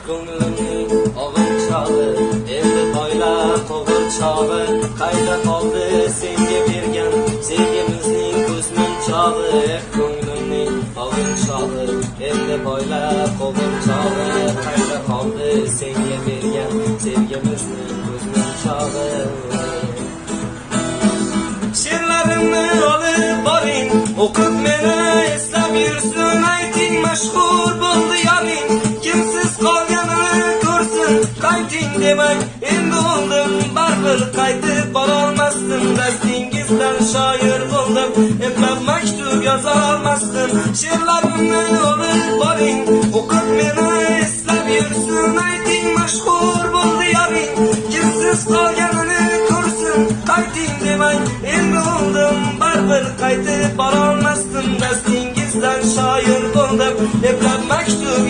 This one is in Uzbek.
ko'nglimning og'ir chog'i, endi poyla qo'g'ir chog'i, qayda qoldi senga bergan sevgimizning ko'zmin chog'i, ko'nglimning og'ir chog'i, endi poyla qo'g'ir chog'i, qayda qoldi senga bergan sevgimizning ko'zmin chog'i. She'rlarimni olib boring, o'qib meni eslab yursin, ayting mashhur bo'ldi yoring, kimsiz qolganini ko'rsin, qayting demang endi o'ldim, baribir qaytib borolmasdim, dastingizdan shoir bo'ldim, eplab maktub yoza olmasdim. She'rlarimni olib boring, o'qib meni eslab yursin, ayting mashhur bo'ldi yoring, kimsiz qolganini ko'rsin, qayting demang endi o'ldim, baribir qaytib borolmasdim, dastingizdan shoir bo'ldim, eplab maktub